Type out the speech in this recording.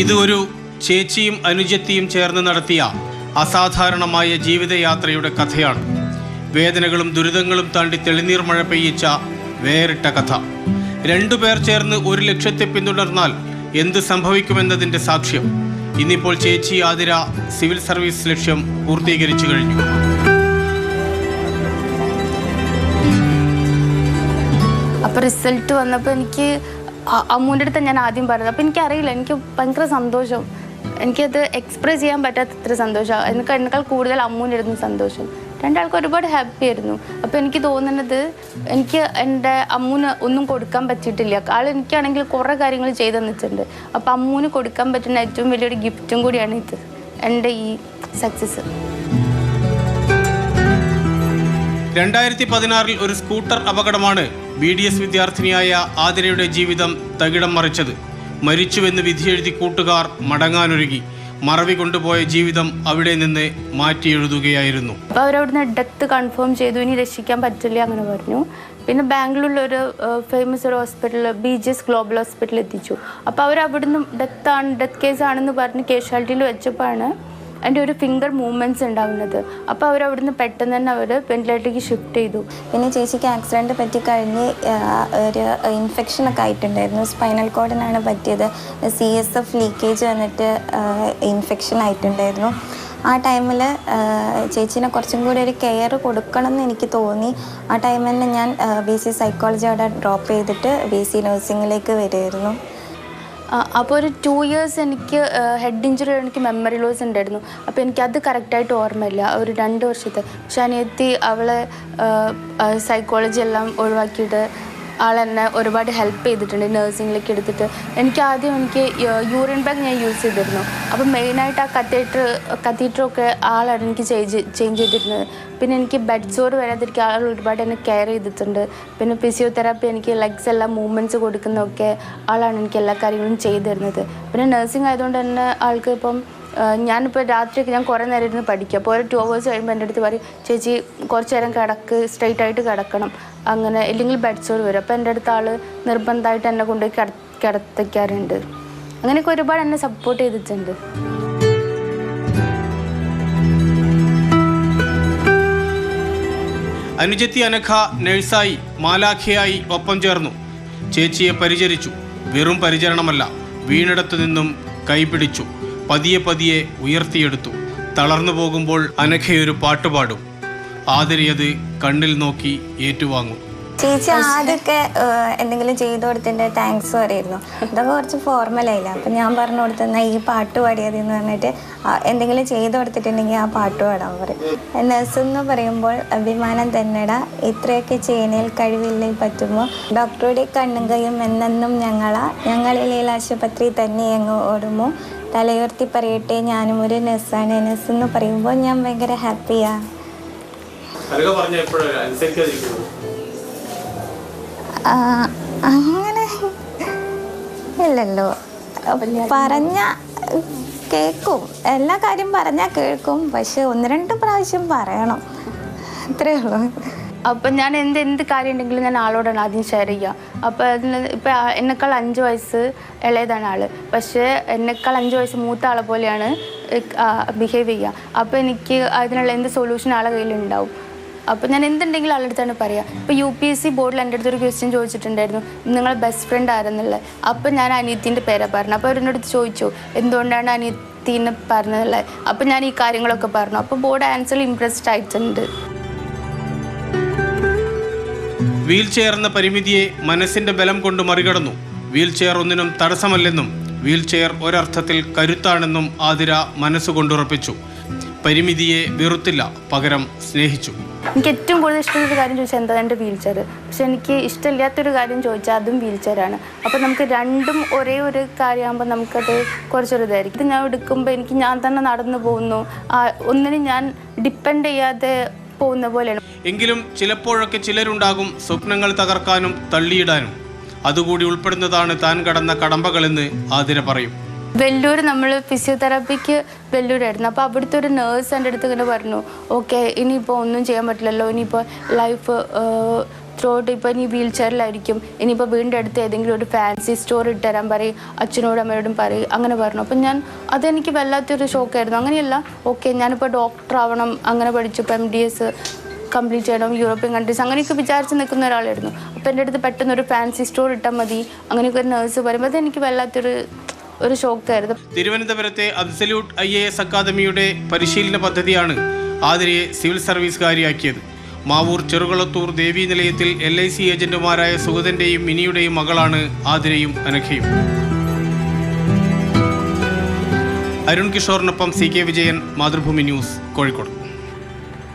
ഇത് ഒരു ചേച്ചിയും അനുജത്തിയും ചേർന്ന് നടത്തിയ അസാധാരണമായ ജീവിതയാത്രയുടെ കഥയാണ്. വേദനകളും ദുരിതങ്ങളും താണ്ടി തെളിനീർ മഴ പെയ്യിച്ച വേറിട്ട കഥ. രണ്ടുപേർ ചേർന്ന് ഒരു ലക്ഷ്യത്തെ പിന്തുടർന്നാൽ എന്ത് സംഭവിക്കുമെന്നതിൻ്റെ സാക്ഷ്യം. ഇന്നിപ്പോൾ ചേച്ചി ആതിര സിവിൽ സർവീസ് ലക്ഷ്യം പൂർത്തീകരിച്ചു കഴിഞ്ഞു. അപ്പോൾ റിസൾട്ട് വന്നപ്പോൾ എനിക്ക് അമ്മൂൻ്റെ അടുത്ത് ഞാൻ ആദ്യം പറഞ്ഞത്. അപ്പോൾ എനിക്കറിയില്ല, എനിക്ക് ഭയങ്കര സന്തോഷം. എനിക്കത് എക്സ്പ്രസ് ചെയ്യാൻ പറ്റാത്തത്ര സന്തോഷം. എന്നെക്കാൾ കൂടുതൽ അമ്മൂൻ്റെ അടുത്ത് സന്തോഷം. രണ്ടാൾക്കും ഒരുപാട് ഹാപ്പി ആയിരുന്നു. അപ്പോൾ എനിക്ക് തോന്നുന്നത്, എനിക്ക് എൻ്റെ അമ്മൂന് ഒന്നും കൊടുക്കാൻ പറ്റിയിട്ടില്ല. എനിക്കാണെങ്കിൽ കുറേ കാര്യങ്ങൾ ചെയ്തു തന്നിട്ടുണ്ട്. അപ്പോൾ അമ്മൂന് കൊടുക്കാൻ പറ്റുന്ന ഏറ്റവും വലിയൊരു ഗിഫ്റ്റും കൂടിയാണ് ഇത്, എൻ്റെ ഈ സക്സസ്. 2016 ഒരു സ്കൂട്ടർ അപകടമാണ് BDS വിദ്യാർത്ഥിനിയായ ആതിരയുടെ ജീവിതം തകിടം മറിച്ചത്. മരിച്ചുവെന്ന് വിധിയെഴുതി കൂട്ടുകാർ മടങ്ങാനൊരുങ്ങി. മറവി കൊണ്ടുപോയ ജീവിതം അവിടെ നിന്ന് മാറ്റിയെഴുതുകയായിരുന്നു. അപ്പോൾ അവരവിടുന്ന് ഡെത്ത് കൺഫേം ചെയ്തു, ഇനി രക്ഷിക്കാൻ പറ്റില്ല അങ്ങനെ പറഞ്ഞു. പിന്നെ ബാംഗ്ലൂരിലൊരു ഫേമസ് ഒരു ഹോസ്പിറ്റൽ, BGS ഗ്ലോബൽ ഹോസ്പിറ്റലിൽ എത്തിച്ചു. അപ്പോൾ അവരവിടുന്ന് ഡെത്ത് കേസാണെന്ന് പറഞ്ഞ് കാഷ്വാലിറ്റിയിൽ വെച്ചപ്പോഴാണ് എൻ്റെ ഒരു ഫിംഗർ മൂവ്മെൻറ്റ്സ് ഉണ്ടാവുന്നത്. അപ്പോൾ അവരവിടുന്ന് പെട്ടെന്ന് തന്നെ അവർ വെന്റിലേറ്ററിലേക്ക് ഷിഫ്റ്റ് ചെയ്തു. പിന്നെ ചേച്ചിക്ക് ആക്സിഡൻറ്റ് പറ്റിക്കഴിഞ്ഞ് ഒരു ഇൻഫെക്ഷനൊക്കെ ആയിട്ടുണ്ടായിരുന്നു. സ്പൈനൽ കോഡിനാണ് പറ്റിയത്. CSF ലീക്കേജ് വന്നിട്ട് ഇൻഫെക്ഷൻ ആയിട്ടുണ്ടായിരുന്നു. ആ ടൈമിൽ ചേച്ചീനെ കുറച്ചും കൂടി ഒരു കെയർ കൊടുക്കണം എന്ന് എനിക്ക് തോന്നി. ആ ടൈമിൽ തന്നെ ഞാൻ BC സൈക്കോളജി അവിടെ ഡ്രോപ്പ് ചെയ്തിട്ട് BC നഴ്സിങ്ങിലേക്ക് വരുമായിരുന്നു. അപ്പോൾ ഒരു 2 years എനിക്ക് ഹെഡ് ഇഞ്ചുറി, എനിക്ക് മെമ്മറി ലോസ് ഉണ്ടായിരുന്നു. അപ്പോൾ എനിക്കത് കറക്റ്റായിട്ട് ഓർമ്മയില്ല, ഒരു 2 വർഷത്തെ. പക്ഷെ അനിയത്തി അവളെ സൈക്കോളജി എല്ലാം ഒഴിവാക്കിയിട്ട് ആളെന്നെ ഒരുപാട് ഹെൽപ്പ് ചെയ്തിട്ടുണ്ട് നഴ്സിങ്ങിലേക്ക് എടുത്തിട്ട്. എനിക്ക് യൂറിൻ ബാഗ് ഞാൻ യൂസ് ചെയ്തിരുന്നു. അപ്പോൾ മെയിനായിട്ട് ആ കത്തീറ്ററൊക്കെ ആളാണ് എനിക്ക് ചേഞ്ച് ചെയ്തിരുന്നത്. പിന്നെ എനിക്ക് ബെഡ് സോർ വരാതിരിക്കുക ആൾ ഒരുപാട് എന്നെ കെയർ ചെയ്തിട്ടുണ്ട്. പിന്നെ ഫിസിയോതെറാപ്പി, എനിക്ക് ലെഗ്സ് എല്ലാം മൂവ്മെൻറ്റ്സ് കൊടുക്കുന്നതൊക്കെ ആളാണ് എനിക്ക് എല്ലാ കാര്യങ്ങളും ചെയ്തു തരുന്നത്. പിന്നെ നഴ്സിംഗ് ആയതുകൊണ്ട് തന്നെ ആൾക്ക് ഇപ്പം ഞാനിപ്പോൾ രാത്രിയൊക്കെ ഞാൻ കുറേ നേരം ഇരുന്ന് പഠിക്കുക. അപ്പോൾ ഒരു 2 hours കഴിയുമ്പോൾ എൻ്റെ അടുത്ത് പറയും, ചേച്ചി കുറച്ച് നേരം സ്ട്രെയിറ്റ് ആയിട്ട് കിടക്കണം, അങ്ങനെ ഇല്ലെങ്കിൽ ബെഡ് സോർ വരും. അപ്പോൾ എൻ്റെ അടുത്ത് ആൾ നിർബന്ധമായിട്ട് എന്നെ കൊണ്ടുപോയി കിടത്തിക്കാറുണ്ട്. അങ്ങനെയൊക്കെ ഒരുപാട് എന്നെ സപ്പോർട്ട് ചെയ്തിട്ടുണ്ട്. അനുജത്തി അനഘ നഴ്സായി മാലാഖയായി ഒപ്പം ചേർന്നു. ചേച്ചിയെ പരിചരിച്ചു. വെറും പരിചരണമല്ല, വീണിടത്തു നിന്നും കൈപിടിച്ചു, പതിയെ പതിയെ ഉയർത്തിയെടുത്തു. തളർന്നു പോകുമ്പോൾ അനഘയൊരു പാട്ടുപാടും. ആതിരയത് കണ്ണിൽ നോക്കി ഏറ്റുവാങ്ങും. ചേച്ചി ആദ്യമൊക്കെ എന്തെങ്കിലും ചെയ്തു കൊടുത്തിട്ട് താങ്ക്സ് പറയായിരുന്നു. അതൊക്കെ കുറച്ച് ഫോർമലായില്ല. അപ്പം ഞാൻ പറഞ്ഞു കൊടുത്തെന്നാൽ ഈ പാട്ട് പാടിയതെന്ന് പറഞ്ഞിട്ട് എന്തെങ്കിലും ചെയ്തു കൊടുത്തിട്ടുണ്ടെങ്കിൽ ആ പാട്ട് പാടാൻ പറയും. നഴ്സെന്ന് പറയുമ്പോൾ അഭിമാനം തന്നെടാ, ഇത്രയൊക്കെ ചെയ്യുന്നതിൽ കഴിവില്ലേ പറ്റുമോ, ഡോക്ടറുടെ കണ്ണും കൈയും എന്നെന്നും ഞങ്ങളിലെ ആശുപത്രി തന്നെ അങ്ങ് ഓടുമോ, തലയുയർത്തി പറയട്ടെ ഞാനും ഒരു നഴ്സാണ്. നഴ്സെന്ന് പറയുമ്പോൾ ഞാൻ ഭയങ്കര ഹാപ്പിയാണ്. അങ്ങനെ ഇല്ലല്ലോ, പറഞ്ഞ കേൾക്കും, എല്ലാ കാര്യം പറഞ്ഞാൽ കേൾക്കും. പക്ഷെ 1-2 പ്രാവശ്യം പറയണം, അത്രേ ഉള്ളൂ. അപ്പം ഞാൻ എന്ത് കാര്യം ഉണ്ടെങ്കിലും ഞാൻ ആളോടാണ് ആദ്യം ഷെയർ ചെയ്യുക. അപ്പോൾ ഇപ്പം എന്നെക്കാൾ 5 വയസ്സ് ഇളയതാണ് ആൾ. പക്ഷേ എന്നെക്കാൾ 5 വയസ്സ് മൂത്ത ആളെ പോലെയാണ് ബിഹേവ് ചെയ്യുക. അപ്പോൾ എനിക്ക് അതിനുള്ള എന്ത് സൊല്യൂഷൻ ആളെ കയ്യിലുണ്ടാവും. അപ്പോൾ ഞാൻ എന്തുണ്ടെങ്കിലും ആളുടെ അടുത്താണ് പറയുക. ഇപ്പോൾ UPSC ബോർഡിൽ എൻ്റെ അടുത്തൊരു ക്വസ്റ്റ്യൻ ചോദിച്ചിട്ടുണ്ടായിരുന്നു, നിങ്ങളെ ബെസ്റ്റ് ഫ്രണ്ട് ആരെന്നുള്ളത്. അപ്പോൾ ഞാൻ അനിയത്തിൻ്റെ പേരാണ് പറഞ്ഞത്. അപ്പോൾ അവരെന്നോട് ചോദിച്ചു എന്തുകൊണ്ടാണ് അനിയത്തിനെ പറഞ്ഞതുള്ളത്. അപ്പോൾ ഞാൻ ഈ കാര്യങ്ങളൊക്കെ പറഞ്ഞു. അപ്പോൾ ബോർഡ് ആൻസറിൽ ഇംപ്രസ്ഡ് ആയിട്ടുണ്ട്. വീൽ ചെയർ എന്ന പരിമിതിയെ മനസ്സിന്റെ ബലം കൊണ്ട് മറികടന്നു. വീൽ ചെയർ ഒന്നിനും തടസ്സമല്ലെന്നും വീൽ ചെയർ ഒരർത്ഥത്തിൽ കരുത്താണെന്നും ആതിര മനസ്സുകൊണ്ടുറപ്പിച്ചു. പരിമിതിയെ വെറുത്തില്ല, പകരം സ്നേഹിച്ചു. എനിക്ക് ഏറ്റവും കൂടുതൽ ഇഷ്ടമുള്ളൊരു കാര്യം ചോദിച്ചാൽ എന്താ, എൻ്റെ വീൽ ചെയർ. പക്ഷെ എനിക്ക് ഇഷ്ടമില്ലാത്തൊരു കാര്യം ചോദിച്ചാൽ അതും വീൽ ചെയറാണ്. അപ്പോൾ നമുക്ക് രണ്ടും ഒരേ ഒരു കാര്യമാകുമ്പോൾ നമുക്കത് കുറച്ചൊരു ഇതായിരിക്കും. ഇത് ഞാൻ എടുക്കുമ്പോൾ ഞാൻ തന്നെ നടന്നു പോകുന്നു, ഒന്നിനും ഞാൻ ഡിപ്പെൻഡ് ചെയ്യാതെ പോകുന്ന പോലെയാണ്. എങ്കിലും ചിലപ്പോഴൊക്കെ ചിലരുണ്ടാകും സ്വപ്നങ്ങൾ തകർക്കാനും തള്ളിയിടാനും. അതുകൂടി ഉൾപ്പെടുന്നതാണ് താൻ കടന്ന കടമ്പകളെന്ന് ആതിര പറയും. വെല്ലൂർ നമ്മൾ ഫിസിയോതെറാപ്പിക്ക് വെല്ലൂരായിരുന്നു. അപ്പോൾ അവിടുത്തെ ഒരു നേഴ്സ് എൻ്റെ അടുത്ത് ഇങ്ങനെ പറഞ്ഞു, ഓക്കെ ഇനിയിപ്പോൾ ഒന്നും ചെയ്യാൻ പറ്റില്ലല്ലോ, ഇനിയിപ്പോൾ ലൈഫ് ത്രൂ ഔട്ട് ഇപ്പോൾ ഇനി വീൽ ചെയറിലായിരിക്കും, ഇനിയിപ്പോൾ വീടിൻ്റെ അടുത്ത് ഏതെങ്കിലും ഒരു ഫാൻസി സ്റ്റോർ ഇട്ടുതരാൻ പറയും, അച്ഛനോടും അമ്മയോടും പറയും, അങ്ങനെ പറഞ്ഞു. അപ്പം അതെനിക്ക് വല്ലാത്തൊരു ഷോക്കായിരുന്നു. അങ്ങനെയല്ല, ഓക്കെ ഞാനിപ്പോൾ ഡോക്ടർ ആവണം, അങ്ങനെ പഠിച്ചു, ഇപ്പോൾ MDS കംപ്ലീറ്റ് ചെയ്യണം, യൂറോപ്യൻ കൺട്രീസ് അങ്ങനെയൊക്കെ വിചാരിച്ച് നിൽക്കുന്ന ഒരാളായിരുന്നു. അപ്പോൾ എൻ്റെ അടുത്ത് പെട്ടെന്ന് ഒരു ഫാൻസി സ്റ്റോർ ഇട്ടാൽ മതി, അങ്ങനെയൊക്കെ ഒരു നേഴ്സ് പറയുമ്പോൾ അതെനിക്ക് വല്ലാത്തൊരു ഷോക്കായിരുന്നു. തിരുവനന്തപുരത്തെ അബ്സല്യൂട്ട് IAS അക്കാദമിയുടെ പരിശീലന പദ്ധതിയാണ് ആതിരയെ സിവിൽ സർവീസുകാരിയാക്കിയത്. മാവൂർ ചെറുകളത്തൂർ ദേവീ നിലയത്തിൽ LIC ഏജന്റുമാരായ സുഗതന്റെയും മിനിയുടെയും മകളാണ് ആതിരയും അനഘയും. അരുൺ കിഷോറിനൊപ്പം CK വിജയൻ, മാതൃഭൂമി ന്യൂസ്, കോഴിക്കോട്.